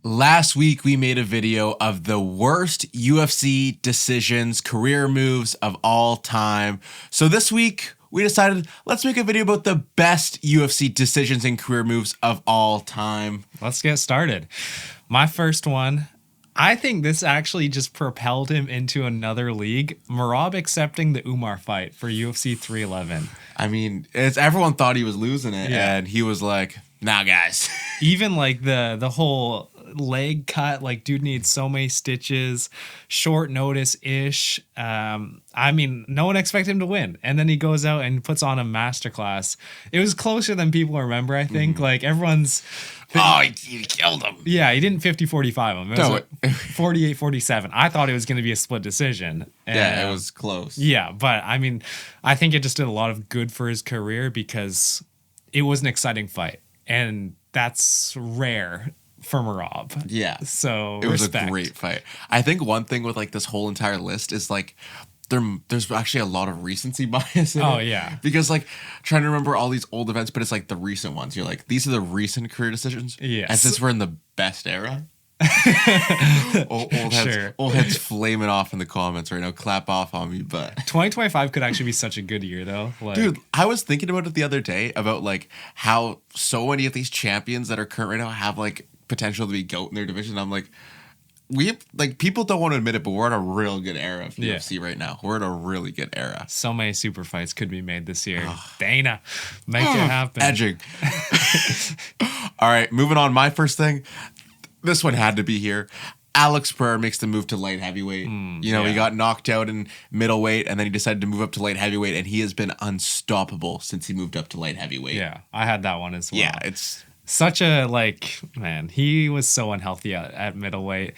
Last week, we made a video of the worst UFC decisions, career moves of all time. So this week, we decided let's make a video about the best UFC decisions and career moves of all time. Let's get started. My first one, I think this actually just propelled him into another league. Merab accepting the Umar fight for UFC 311. I mean, everyone thought he was losing it, Yeah. and he was like, nah, guys. Even like the whole leg cut, like dude needs so many stitches, short notice ish. I mean, no one expected him to win, and then he goes out and puts on a masterclass. It was closer than people remember. I think like everyone's He killed him. yeah, he didn't 50-45 him. It was No, like 48-47. I thought it was going to be a split decision. Yeah, it was close. Yeah, but I mean, I think it just did a lot of good for his career because it was an exciting fight, and that's rare for Merab. Yeah. So It was respect. a great fight. I think one thing with like this whole entire list is like there's actually a lot of recency bias in Oh, it. yeah. Because like trying to remember all these old events, but it's like the recent ones. You're like, these are the recent career decisions. Yes. And since we're in the best era. Old heads flaming off in the comments right now. Clap off on me, but 2025 could actually be such a good year though. Like, dude, I was thinking about it the other day about like how so many of these champions that are current right now have like potential to be GOAT in their division. I'm like, people don't want to admit it, but we're in a real good era of Yeah. UFC right now. We're in a really good era. so many super fights could be made this year. Dana, make it happen. Edging. All right, moving on. My first thing, this one had to be here. Alex Pereira makes the move to light heavyweight. He yeah. got knocked out in middleweight, and then he decided to move up to light heavyweight, and he has been unstoppable since he moved up to light heavyweight. Yeah, I had that one as well. Yeah, it's Such a man, he was so unhealthy at middleweight.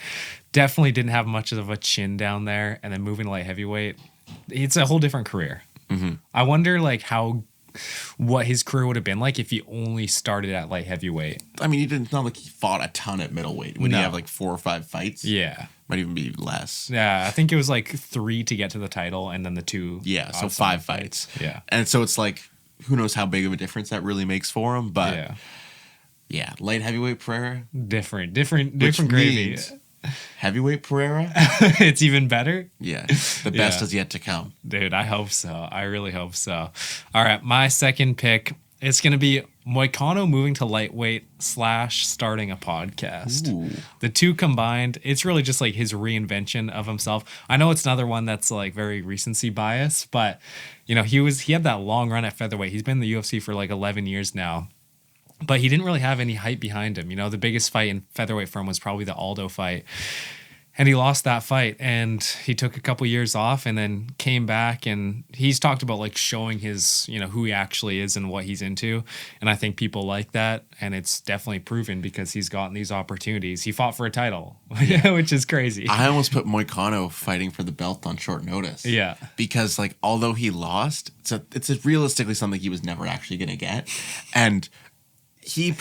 Definitely didn't have much of a chin down there, and then moving to light heavyweight, it's a whole different career. Mm-hmm. I wonder what his career would have been like if he only started at light heavyweight. I mean, it's not like he fought a ton at middleweight. When No. you have like 4 or 5 fights, Yeah. might even be less. Yeah, I think it was like 3 to get to the title and then the 2. Yeah, so outside 5 fights. Yeah. And so it's like, who knows how big of a difference that really makes for him. But Yeah. yeah, light heavyweight Pereira. Different Which gravy. means heavyweight Pereira. It's even better. Yeah, the best Yeah. is yet to come. Dude, I hope so. I really hope so. All right, my second pick, it's going to be Moicano moving to lightweight / starting a podcast. Ooh. The two combined, it's really just like his reinvention of himself. I know it's another one that's like very recency bias, but you know, he had that long run at featherweight. He's been in the UFC for like 11 years now. But he didn't really have any hype behind him. You know, the biggest fight in featherweight for him was probably the Aldo fight. And he lost that fight, and he took a couple years off and then came back, and he's talked about like showing his, you know, who he actually is and what he's into. And I think people like that, and it's definitely proven because he's gotten these opportunities. He fought for a title, which is crazy. I almost put Moicano fighting for the belt on short notice. Yeah. Because like, although he lost, it's realistically something he was never actually going to get. And he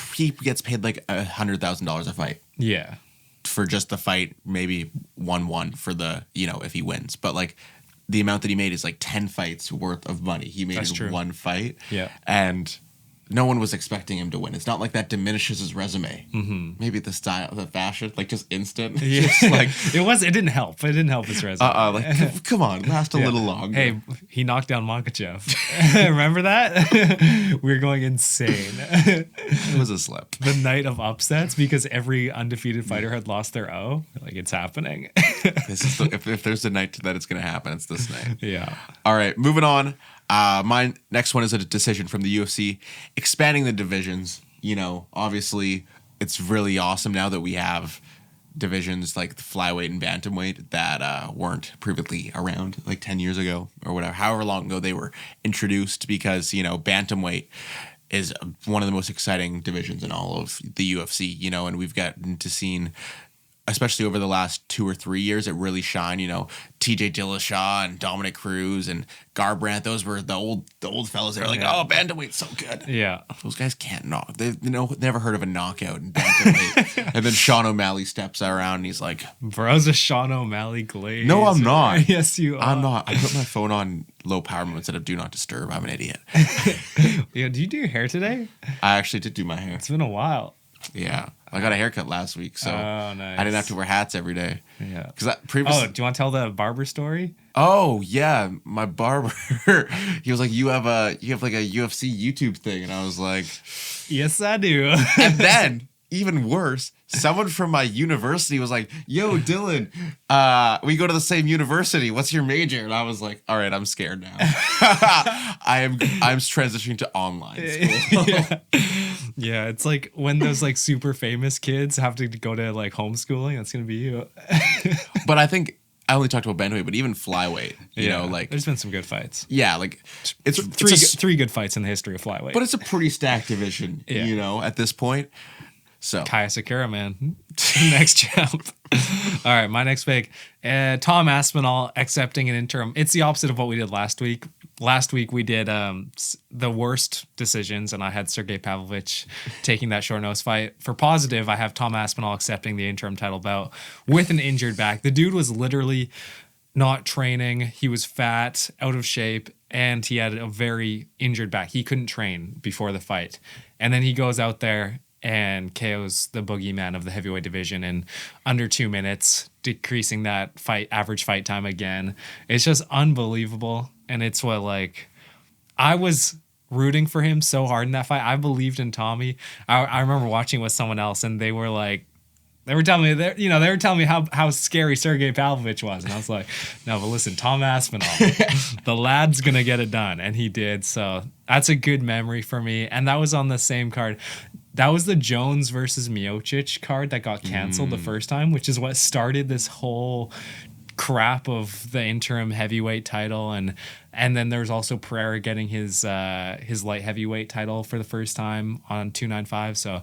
gets paid like $100,000 a fight. Yeah. For just the fight, maybe 1-1 for the, you know, if he wins. But like the amount that he made is like 10 fights worth of money. He made That's in true. one fight. Yeah. And no one was expecting him to win. It's not like that diminishes his resume. Mm-hmm. Maybe the style, the fashion, like just instant. Yeah. Just like, It didn't help. It didn't help his resume. like, come on, last a Yeah. little longer. Hey, he knocked down Makachev. Remember that? We were going insane. It was a slip. The night of upsets because every undefeated fighter had lost their O. Like, it's happening. This is if there's a night that it's going to happen, it's this night. Yeah. All right, moving on. My next one is a decision from the UFC, expanding the divisions. You know, obviously, it's really awesome now that we have divisions like the flyweight and bantamweight that weren't previously around like 10 years ago or whatever, however long ago they were introduced, because, you know, bantamweight is one of the most exciting divisions in all of the UFC, you know, and we've gotten to seen, especially over the last 2 or 3 years, it really shined. You know, TJ Dillashaw and Dominic Cruz and Garbrandt, those were the old fellas that are like, oh, bantamweight's so good. Yeah. Those guys can't knock. They've never heard of a knockout in bantamweight. And then Sean O'Malley steps around and he's like, Bro's a Sean O'Malley glaze. no, I'm not. Yes, you are. I'm not. I put my phone on low power mode instead of do not disturb. I'm an idiot. Yeah, did you do your hair today? I actually did do my hair. It's been a while. Yeah. I got a haircut last week, so Oh, nice. I didn't have to wear hats every day. Yeah. Because Oh, do you want to tell the barber story? Oh yeah, my barber. He was like, you have like a UFC YouTube thing," and I was like, Yes, I do. and then even worse, someone from my university was like, "Yo, Dylan, we go to the same university. What's your major?" And I was like, "All right, I'm scared now. I'm transitioning to online school." Yeah, it's like when those like super famous kids have to go to like homeschooling. That's gonna be you. But I think I only talked about bantamweight, but even flyweight, you know, like there's been some good fights. yeah, like it's Three good fights in the history of flyweight. but it's a pretty stacked division, Yeah. you know, at this point. So Kaya Sakura, man. Next champ. All right, my next pick. Tom Aspinall accepting an interim. It's the opposite of what we did last week. Last week we did the worst decisions, and I had Sergey Pavlovich taking that short notice fight. For positive, I have Tom Aspinall accepting the interim title bout with an injured back. The dude was literally not training. He was fat, out of shape, and he had a very injured back. He couldn't train before the fight. And then he goes out there and KOs the boogeyman of the heavyweight division in under 2 minutes, decreasing that average fight time again. It's just unbelievable. And it's what, like, I was rooting for him so hard in that fight. I believed in Tommy. I remember watching with someone else, and they were like, they were telling me how scary Sergey Pavlovich was. And I was like, no, but listen, Tom Aspinall, the lad's going to get it done. And he did. So that's a good memory for me. And that was on the same card. That was the Jones versus Miocic card that got canceled the first time, which is what started this whole crap of the interim heavyweight title. And then there's also Pereira getting his light heavyweight title for the first time on 295. So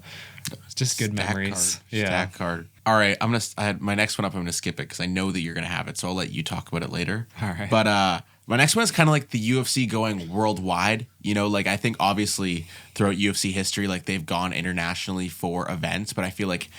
it's just good memories. Card. Yeah. Stack card. All right, I had my next one up. I'm gonna skip it because I know that you're gonna have it, so I'll let you talk about it later. All right. But my next one is kind of like the UFC going worldwide. You know, like I think obviously throughout UFC history, like they've gone internationally for events, but I feel like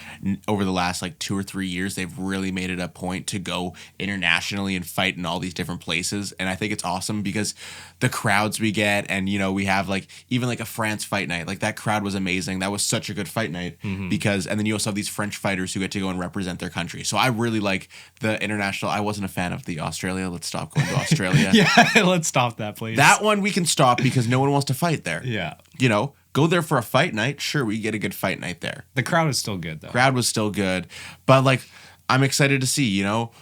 over the last like 2 or 3 years, they've really made it a point to go internationally and fight in all these different places. And I think it's awesome because the crowds we get, and you know, we have like even like a France fight night, like that crowd was amazing. That was such a good fight night because, and then you also have these French fighters who get to go and represent their country. So I really like the international. I wasn't a fan of the Australia. Let's stop going to Australia. Yeah, let's stop that, please. That one we can stop because no one wants to fight there. Yeah. You know, go there for a fight night. Sure, we get a good fight night there. The crowd is still good, though. Crowd was still good. But, like, I'm excited to see, you know.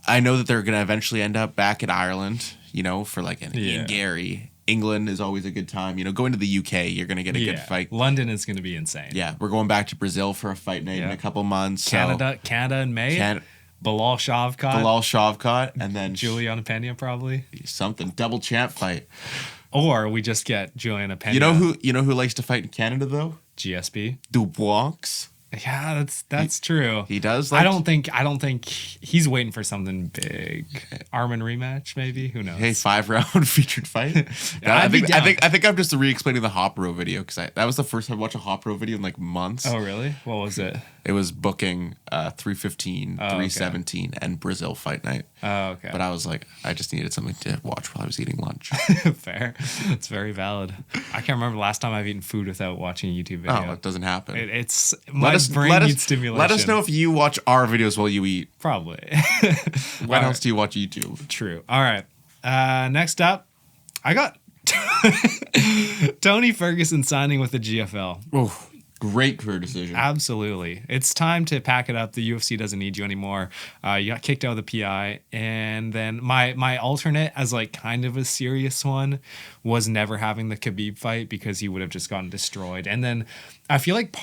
I know that they're going to eventually end up back in Ireland, you know, for, like, an Ian Gary. England is always a good time. You know, going to the UK, you're going to get a good fight. London is going to be insane. Yeah, we're going back to Brazil for a fight night in a couple months. Canada in May. Bilal Shavkat. And then Juliana Pena, probably. Something. Double champ fight. Or we just get Juliana Pena. You know who likes to fight in Canada though? GSP. Dubois. Yeah, that's true. He does. I don't think he's waiting for something big. Armin rematch, maybe. Who knows? Hey, 5-round featured fight. I think I'm just re-explaining the Hop Row video because that was the first time I watched a Hop Row video in like months. Oh, really? What was it? It was booking 315, 317, and Brazil fight night. Oh, okay. But I was like, I just needed something to watch while I was eating lunch. Fair. It's very valid. I can't remember the last time I've etten food without watching a YouTube video. Oh, it doesn't happen. It's my brain needs stimulation. Let us know if you watch our videos while you eat. Probably. When else do you watch YouTube? True. All right. Next up, I got Tony Ferguson signing with the GFL. Oh, great career decision. Absolutely. It's time to pack it up. The UFC doesn't need you anymore. You got kicked out of the PI. And then my alternate as like kind of a serious one was never having the Khabib fight because he would have just gotten destroyed. And then I feel like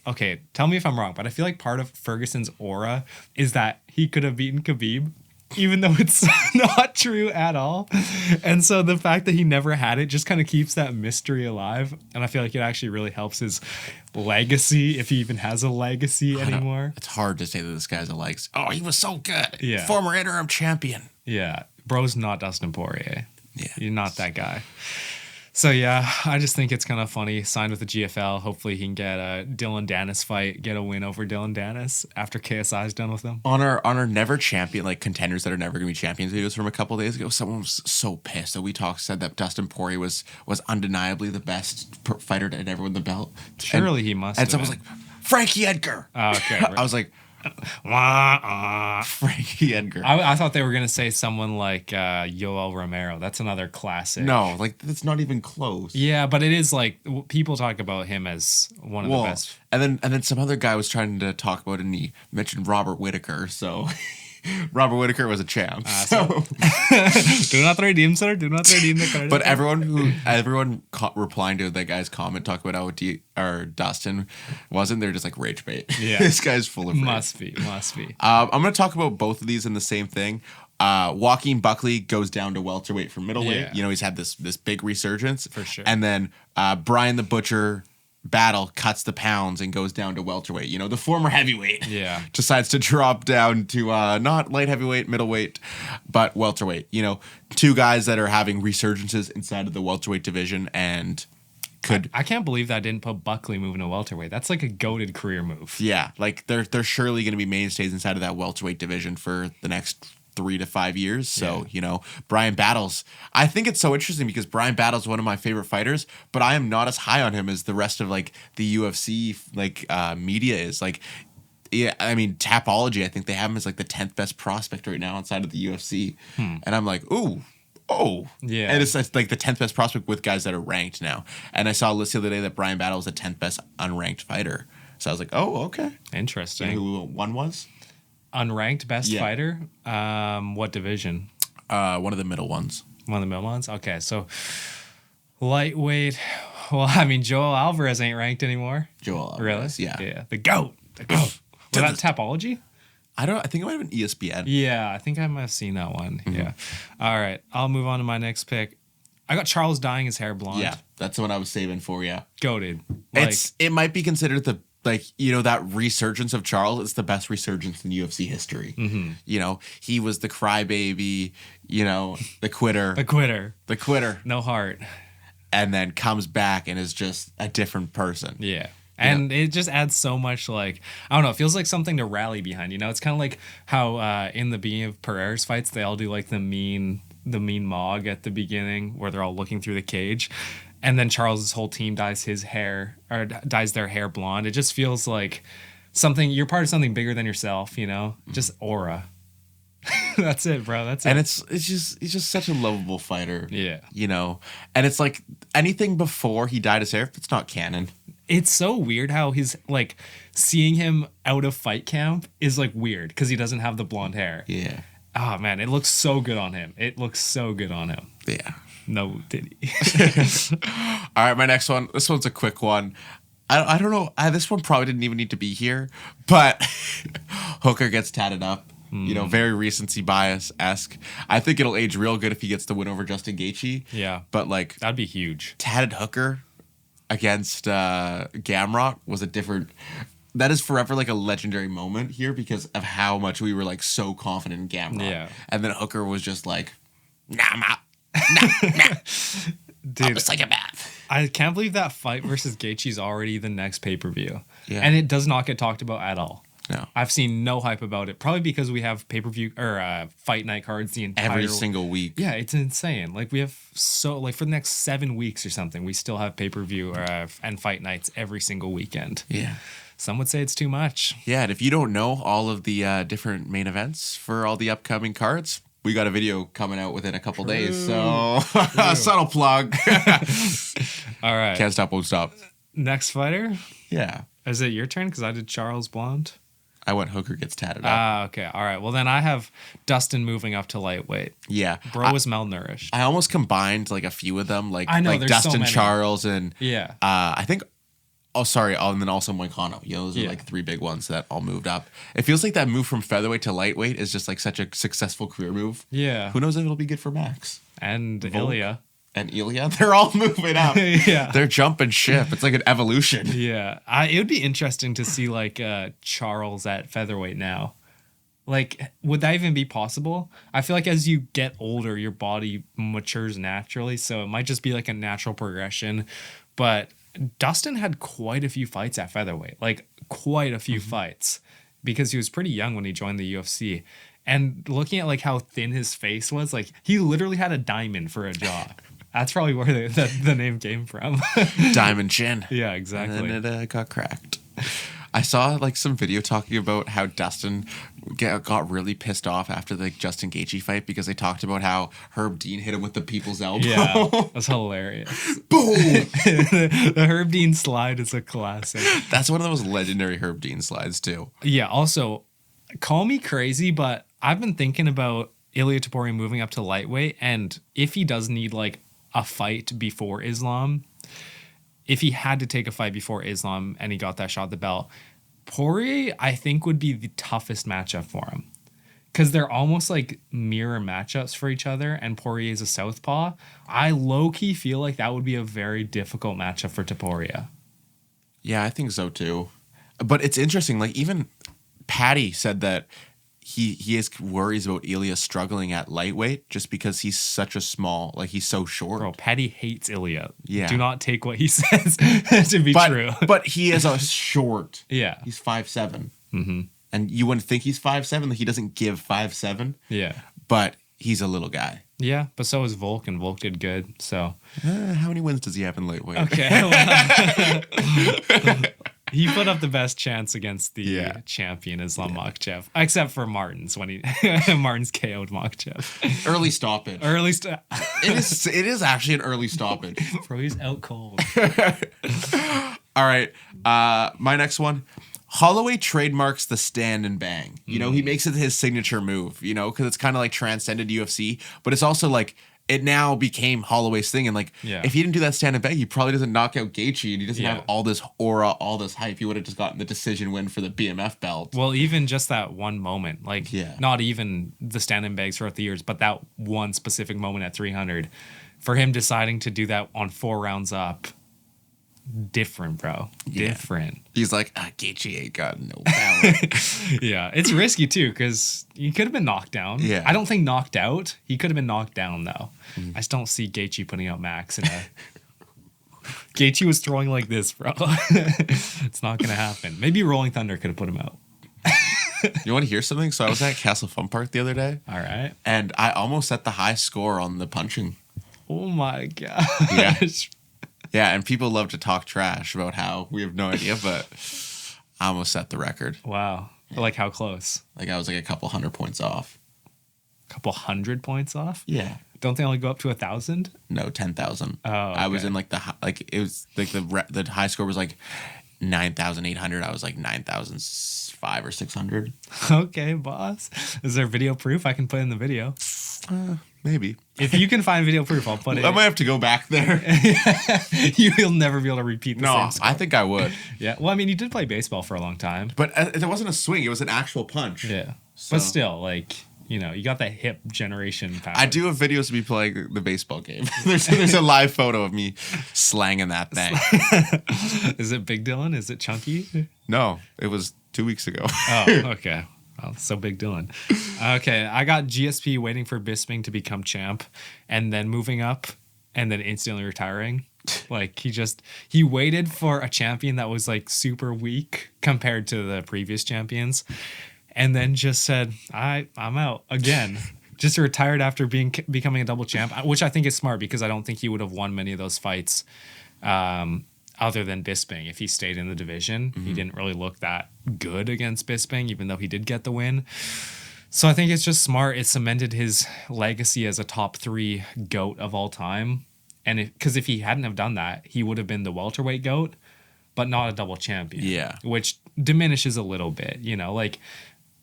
okay, tell me if I'm wrong, but I feel like part of Ferguson's aura is that he could have beaten Khabib, even though it's not true at all. And so the fact that he never had it just kind of keeps that mystery alive. And I feel like it actually really helps his legacy, if he even has a legacy anymore. It's hard to say that this guy's a legacy. Oh, he was so good. Yeah. Former interim champion. Yeah. Bro's not Dustin Poirier. Yeah. You're not that guy. So, yeah, I just think it's kind of funny. Signed with the GFL. Hopefully he can get a Dylan Dennis fight, get a win over Dylan Dennis after KSI's done with him. On our never champion, like contenders that are never going to be champions videos from a couple days ago, someone was so pissed that said that Dustin Poirier was undeniably the best fighter to ever win the belt. Surely he must. And someone was like, Frankie Edgar. Oh, okay. I was like, I Frankie Edgar. thought they were gonna say someone like Yoel Romero. That's another classic. No, like that's not even close. Yeah, but it is like people talk about him as one of the best. And then some other guy was trying to talk about it, and he mentioned Robert Whittaker. So Robert Whittaker was a champ. So. Do not redeem, sir. Do not redeem the card. But replying to that guy's comment, talk about how Dustin wasn't. They're just like rage bait. Yeah, this guy's full of rage. Must be. I'm gonna talk about both of these in the same thing. Joaquin Buckley goes down to welterweight from middleweight. Yeah. You know, he's had this big resurgence For sure. And then Brian the Butcher Battle cuts the pounds and goes down to welterweight. You know, the former heavyweight. Yeah. Decides to drop down to not light heavyweight, middleweight, but welterweight. You know, two guys that are having resurgences inside of the welterweight division and could. I can't believe that didn't put Buckley moving to welterweight. That's like a goated career move. Yeah, like they're surely going to be mainstays inside of that welterweight division for the next 3 to 5 years. So, you know, Brian Battles, I think it's so interesting because Brian Battles is one of my favorite fighters, but I am not as high on him as the rest of like the UFC media is. Like, yeah, I mean, Tapology, I think they have him as like the 10th best prospect right now outside of the UFC. And I'm like, yeah. And it's like the 10th best prospect with guys that are ranked now. And I saw a list the other day that Brian Battles was the 10th best unranked fighter. So I was like, oh, okay. Interesting. You know who one was? Unranked best fighter? What division? One of the middle ones. One of the middle ones? Okay, so lightweight. Well, I mean, Joel Alvarez ain't ranked anymore. Joel Alvarez, really? Yeah. The GOAT. Was that Tapology? I think it might have been ESPN. Yeah, I think I might have seen that one. Mm-hmm. Yeah. All right, I'll move on to my next pick. I got Charles dyeing his hair blonde. Yeah, that's the one I was saving for, yeah. Goated. It might be considered that resurgence of Charles is the best resurgence in UFC history. Mm-hmm. You know, he was the crybaby, you know, the quitter. The quitter. No heart. And then comes back and is just a different person. Yeah. And it just adds so much, like, I don't know, it feels like something to rally behind. You know, it's kind of like how in the beginning of Pereira's fights, they all do like the mean mog at the beginning where they're all looking through the cage. And then Charles's whole team dyes their hair blonde. It just feels like you're part of something bigger than yourself, you know? Just aura. That's it, bro. That's it. And he's just such a lovable fighter. Yeah. You know? And it's like anything before he dyed his hair, it's not canon. It's so weird how he's like seeing him out of fight camp is like weird because he doesn't have the blonde hair. Yeah. Oh man, it looks so good on him. Yeah. No, did he? All right, my next one. This one's a quick one. I don't know. This one probably didn't even need to be here, but Hooker gets tatted up. You know, very recency bias-esque. I think it'll age real good if he gets the win over Justin Gaethje. Yeah. But like that'd be huge. Tatted Hooker against Gamrot was a different. That is forever like a legendary moment here because of how much we were like so confident in Gamrot. Yeah. And then Hooker was just like, nah. Dude, it's like a bat. I can't believe that fight versus Gaethje's already the next pay-per-view. Yeah. And it does not get talked about at all. No. I've seen no hype about it. Probably because we have pay-per-view or fight night cards the entire every single week. Yeah, it's insane. Like we have for the next 7 weeks or something, we still have pay-per-view and fight nights every single weekend. Yeah. Some would say it's too much. Yeah, and if you don't know all of the different main events for all the upcoming cards, we got a video coming out within a couple days. So, subtle plug. All right. Can't stop, won't stop. Next fighter? Yeah. Is it your turn? Because I did Charles Blonde. I went Hooker gets tatted up. Okay. All right. Well, then I have Dustin moving up to lightweight. Yeah. Bro was malnourished. I almost combined like a few of them. Like, I know, like there's Dustin so many. Charles and Yeah. I think... Oh, sorry. Oh, and then also Moicano. You know, those are like 3 big ones that all moved up. It feels like that move from featherweight to lightweight is just like such a successful career move. Yeah. Who knows if it'll be good for Max? And Ilya. And Ilya. They're all moving up. Yeah. They're jumping ship. It's like an evolution. Yeah. It would be interesting to see like Charles at featherweight now. Like, would that even be possible? I feel like as you get older, your body matures naturally. So it might just be like a natural progression. But Dustin had quite a few fights at featherweight, like quite a few fights, because he was pretty young when he joined the UFC. And looking at like how thin his face was, like he literally had a diamond for a jaw. That's probably where the name came from. Diamond chin. Yeah, exactly. And then it got cracked. I saw like some video talking about how Dustin got really pissed off after the Justin Gaethje fight because they talked about how Herb Dean hit him with the people's elbow. Yeah, that's hilarious. Boom! The Herb Dean slide is a classic. That's one of the most legendary Herb Dean slides too. Yeah, also, call me crazy, but I've been thinking about Ilia Topuria moving up to lightweight, and if he does need like a fight before Islam, if he had to take a fight before Islam and he got that shot at the belt, Poirier, I think, would be the toughest matchup for him. Because they're almost like mirror matchups for each other, and Poirier is a southpaw. I low-key feel like that would be a very difficult matchup for Topuria. Yeah, I think so too. But it's interesting, like even Patty said that he has worries about Ilya struggling at lightweight just because he's such a small, like he's so short. Bro, Patty hates Ilya. Yeah. Do not take what he says to be true. But he is a short. Yeah. He's 5'7". Mm-hmm. And you wouldn't think he's 5'7", like he doesn't give 5'7". Yeah. But he's a little guy. Yeah, but so is Volk, and Volk did good, so. How many wins does he have in lightweight? Okay. Well, he put up the best chance against the champion Islam Makhachev, except for Martin's when he Martin's KO'd Makhachev. Early stoppage. It is actually an early stoppage. Bro, he's out cold. All right. My next one. Holloway trademarks the stand and bang. You know, he makes it his signature move, you know, because it's kind of like transcended UFC, but it's also like it now became Holloway's thing. And like, if he didn't do that stand and bang, he probably doesn't knock out Gaethje, and he doesn't have all this aura, all this hype. He would have just gotten the decision win for the BMF belt. Well, even just that one moment, like not even the stand and bangs throughout the years, but that one specific moment at 300, for him deciding to do that on 4 rounds up. Different, bro. Different. He's like, Gaethje ain't got no power. Yeah, it's risky too because he could have been knocked down. Yeah, I don't think knocked out. He could have been knocked down though. I just don't see Gaethje putting out Max in a. Gaethje was throwing like this, bro. It's not gonna happen. Maybe Rolling Thunder could have put him out. You want to hear something? So I was at Castle Fun Park the other day. All right. And I almost set the high score on the punching. Oh my gosh. Yeah. Yeah, and people love to talk trash about how we have no idea, but I almost set the record. Wow. Like how close? Like I was like a couple 100 points off. A couple 100 points off? Yeah. Don't they only go up to 1,000? No, 10,000. Oh, okay. I was in like it was like the high score was like 9,800. I was like 9,005 or 600. Okay, boss. Is there video proof? I can put in the video. Maybe. If you can find video proof, I'll put it. I might have to go back there. You'll never be able to repeat the same score. I think I would. Yeah. Well, I mean, you did play baseball for a long time. But it wasn't a swing. It was an actual punch. Yeah. So. But still, like, you know, you got that hip generation power. I do have videos of me playing the baseball game. there's a live photo of me slanging that thing. Is it Big Dylan? Is it Chunky? No, it was 2 weeks ago. Oh, okay. Oh, so Big Dylan. Okay, I got GSP waiting for Bisping to become champ and then moving up and then instantly retiring. Like he waited for a champion that was like super weak compared to the previous champions and then just said, I'm out again. Just retired after becoming a double champ, which I think is smart because I don't think he would have won many of those fights other than Bisping. If he stayed in the division, he didn't really look that good against Bisping, even though he did get the win. So I think it's just smart. It cemented his legacy as a top 3 GOAT of all time. And because if he hadn't have done that, he would have been the welterweight GOAT, but not a double champion. Yeah. Which diminishes a little bit, you know, like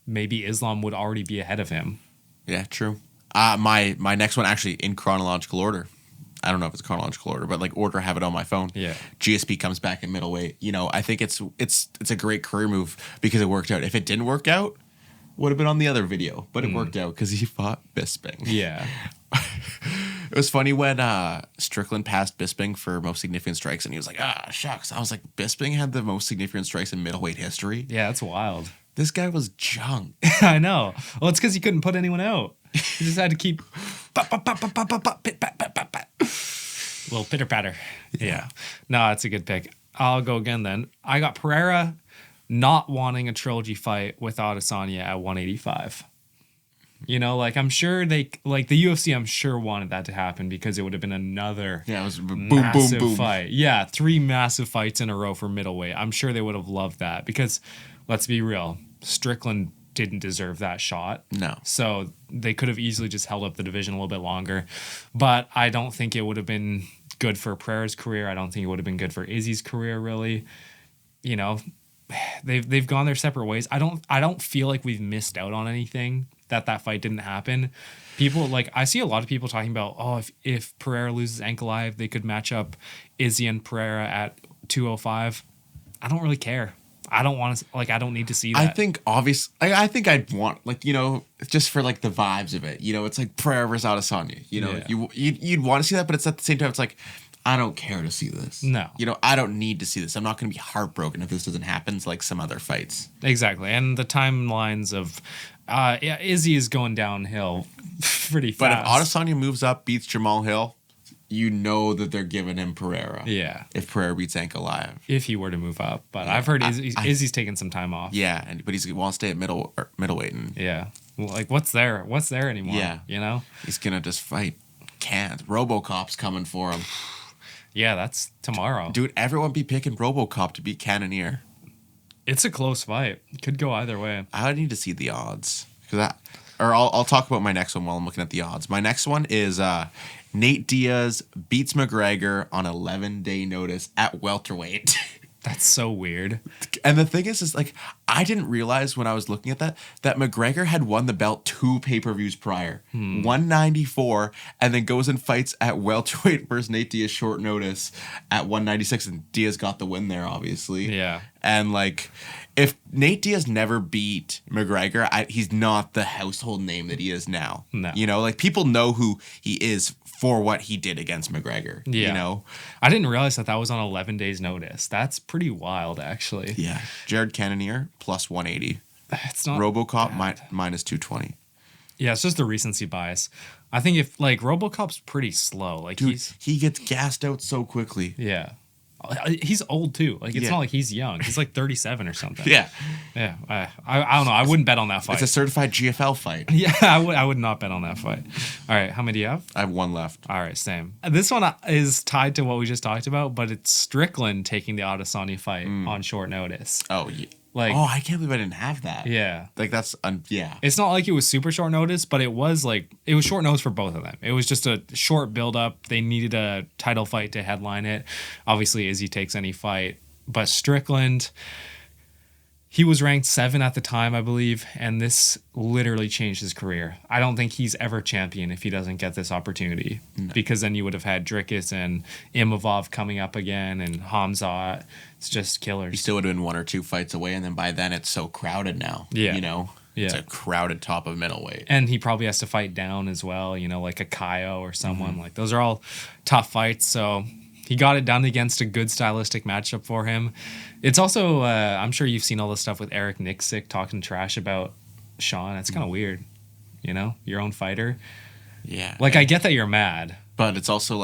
maybe Islam would already be ahead of him. Yeah, true. My next one actually in chronological order. I don't know if it's chronological order, but like order, I have it on my phone. Yeah. GSP comes back in middleweight. You know, I think it's a great career move because it worked out. If it didn't work out, would have been on the other video, but it worked out because he fought Bisping. Yeah. It was funny when Strickland passed Bisping for most significant strikes, and he was like, shucks. I was like, Bisping had the most significant strikes in middleweight history. Yeah, that's wild. This guy was junk. I know. Well, it's because he couldn't put anyone out. He just had to keep little pitter patter. Yeah. No, it's a good pick. I'll go again then. I got Pereira not wanting a trilogy fight with Adesanya at 185. You know, like I'm sure the UFC, I'm sure wanted that to happen because it would have been another Yeah, it was boom, massive boom, boom. fight. Yeah, 3 massive fights in a row for middleweight. I'm sure they would have loved that because, let's be real, Strickland didn't deserve that shot. No. So they could have easily just held up the division a little bit longer. But I don't think it would have been good for Pereira's career. I don't think it would have been good for Izzy's career, really. You know, they've gone their separate ways. I don't feel like we've missed out on anything that fight didn't happen. People I see a lot of people talking about, oh, if Pereira loses Ankalaev, they could match up Izzy and Pereira at 205. I don't really care. I don't want to I don't need to see that. I think I think I'd want just for the vibes of it. It's like Pereira versus Adesanya. Yeah. You'd want to see that, but it's at the same time it's like I don't care to see this. No. I don't need to see this. I'm not going to be heartbroken if this doesn't happen like some other fights. Exactly. And the timelines of Izzy is going downhill pretty fast. But if Adesanya moves up, beats Jamal Hill, that they're giving him Pereira. Yeah. If Pereira beats Ankalaev. If he were to move up. But yeah, I've heard Izzy's taking some time off. Yeah, but he wants to stay at middleweight. Yeah. What's there? What's there anymore? Yeah. He's going to just fight. Can't. RoboCop's coming for him. Yeah, that's tomorrow. Dude, everyone be picking RoboCop to beat Cannonier. It's a close fight. Could go either way. I need to see the odds. I'll talk about my next one while I'm looking at the odds. My next one is Nate Diaz beats McGregor on 11-day notice at welterweight. That's so weird. And the thing is I didn't realize when I was looking at that McGregor had won the belt 2 pay-per-views prior. 194, and then goes and fights at welterweight versus Nate Diaz short notice at 196, and Diaz got the win there, obviously. Yeah. And if Nate Diaz never beat McGregor, he's not the household name that he is now. No. People know who he is for what he did against McGregor. Yeah. I didn't realize that was on 11 days notice. That's pretty wild, actually. Yeah. Jared Cannonier plus 180. It's not RoboCop minus 220. Yeah, it's just the recency bias. I think if RoboCop's pretty slow. Dude, he gets gassed out so quickly. Yeah. He's old too. It's not like he's young. He's 37 or something. Yeah. Yeah. I don't know. I wouldn't bet on that fight. It's a certified GFL fight. Yeah, I would not bet on that fight. All right. How many do you have? I have 1 left. All right. Same. This one is tied to what we just talked about, but it's Strickland taking the Adesanya fight on short notice. Oh, yeah. I can't believe I didn't have that. Yeah. That's, yeah. It's not like it was super short notice, but it was short notice for both of them. It was just a short build up. They needed a title fight to headline it. Obviously, Izzy takes any fight. But Strickland, he was ranked 7 at the time, I believe, and this literally changed his career. I don't think he's ever champion if he doesn't get this opportunity. No. Because then you would have had Dricus and Imavov coming up again and Hamzat. It's just killers. He still would have been 1 or 2 fights away, and then by then it's so crowded now. Yeah. Yeah. It's a crowded top of middleweight. And he probably has to fight down as well, like a Kaio or someone. Mm-hmm. Those are all tough fights, so he got it done against a good stylistic matchup for him. It's also, I'm sure you've seen all this stuff with Eric Nixick talking trash about Sean. It's kind of weird, your own fighter. Yeah. I get that you're mad. But it's also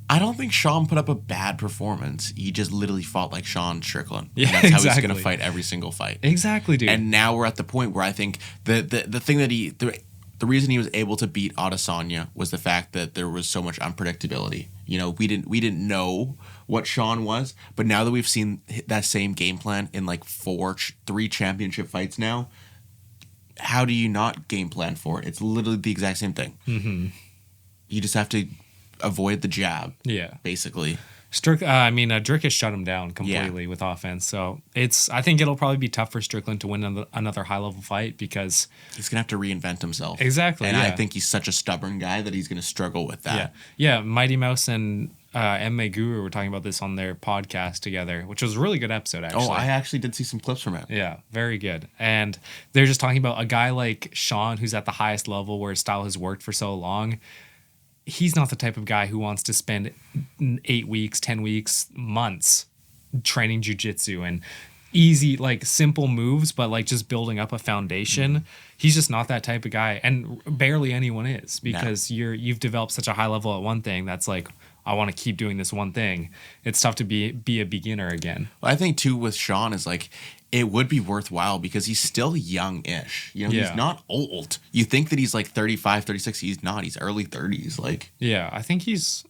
I don't think Sean put up a bad performance. He just literally fought like Sean Strickland. Yeah, and that's how he's going to fight every single fight. Exactly, dude. And now we're at the point where I think the thing that the reason he was able to beat Adesanya was the fact that there was so much unpredictability. We didn't know what Sean was, but now that we've seen that same game plan in 3 championship fights now, how do you not game plan for it? It's literally the exact same thing. Mm-hmm. You just have to avoid the jab. Yeah, basically. Dricus shut him down completely with offense. So I think it'll probably be tough for Strickland to win another high level fight because he's gonna have to reinvent himself. Exactly, and I think he's such a stubborn guy that he's gonna struggle with that. Yeah. Mighty Mouse and MMA Guru were talking about this on their podcast together, which was a really good episode. Actually, I actually did see some clips from it. Yeah, very good. And they're just talking about a guy like Sean, who's at the highest level where his style has worked for so long. He's not the type of guy who wants to spend 8 weeks, 10 weeks, months training jiu-jitsu and easy, simple moves, but just building up a foundation. Mm-hmm. He's just not that type of guy. And barely anyone is because you've developed such a high level at one thing that's I want to keep doing this one thing. It's tough to be a beginner again. I think too with Sean is like it would be worthwhile because he's still young-ish. You know, Yeah. he's not old. You think that he's like 35, 36. He's not. He's early 30s. Like, Yeah, I think he's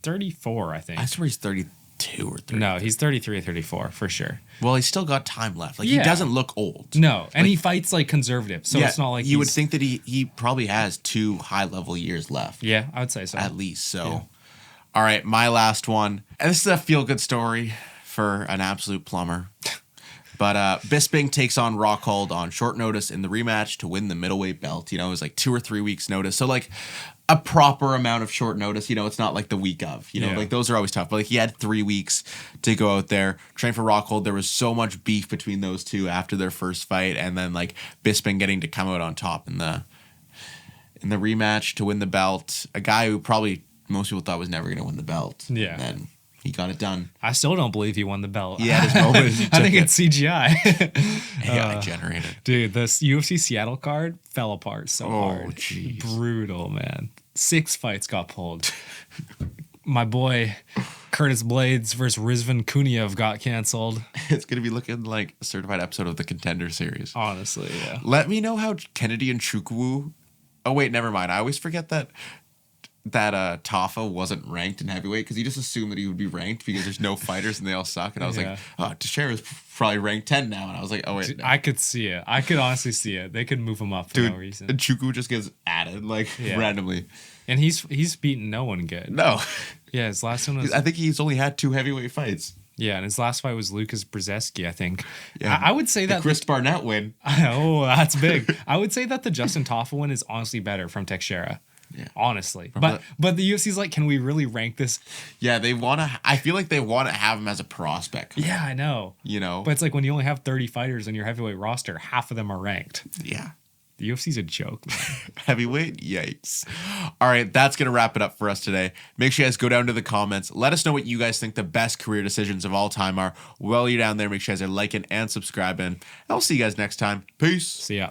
34, I think. I swear he's 32 or 30. No, he's 33 or 34 for sure. Well, he's still got time left. Like, Yeah. he doesn't look old. No, and he fights like conservative, so it's not like you would he's- think that he probably has 2 high-level years left. Yeah, I would say so. At least. So, Yeah. all right, my last one. And this is a feel-good story for an absolute plumber. But Bisping takes on Rockhold on short notice in the rematch to win the middleweight belt. You know, it was like 2 or 3 weeks notice. So like a proper amount of short notice. You know, it's not like the week of. You know, Yeah. like those are always tough. But like he had 3 weeks to go out there, train for Rockhold. There was so much beef between those two after their first fight, and then like Bisping getting to come out on top in the rematch to win the belt. A guy who probably most people thought was never going to win the belt. Yeah. And then he got it done. I still don't believe he won the belt. Yeah, his moment. I think it's CGI. AI generated. Dude, this UFC Seattle card fell apart so Oh, hard. jeez. Brutal, man. 6 fights got pulled. My boy Curtis Blades versus Rizvan Kuniev got canceled. It's going to be looking like a certified episode of the Contender series. Honestly, yeah. Let me know how Kennedy and Chukwu. Oh, wait, never mind. I always forget that Tafa wasn't ranked in heavyweight because he just assumed that he would be ranked because there's no fighters and they all suck. And I was Yeah. like, oh, Teixeira's probably ranked 10 now. And I was like, oh, wait. Dude, No. I could see it. I could honestly see it. They could move him up for Dude, no reason. and Chukwu just gets added like Yeah. randomly. And he's beaten no one good. No. Yeah, his last one was I think he's only had 2 heavyweight fights. and his last fight was Lucas Brzezinski, I think. Yeah. I would say The that Chris Barnett win. oh, that's big. I would say that the Justin Toffa win is honestly better from Teixeira. Yeah. Honestly. the- But the UFC's like, can we really rank this? Yeah, they want to. I feel like they want to have him as a prospect. Yeah, I know. You know? But it's like when you only have 30 fighters on your heavyweight roster, half of them are ranked. yeah. The UFC's a joke, man. Heavyweight? Yikes. All right, that's going to wrap it up for us today. Make sure you guys go down to the comments. Let us know what you guys think the best career decisions of all time are. While you're down there, make sure you guys are liking and subscribing. And I'll see you guys next time. Peace. See ya.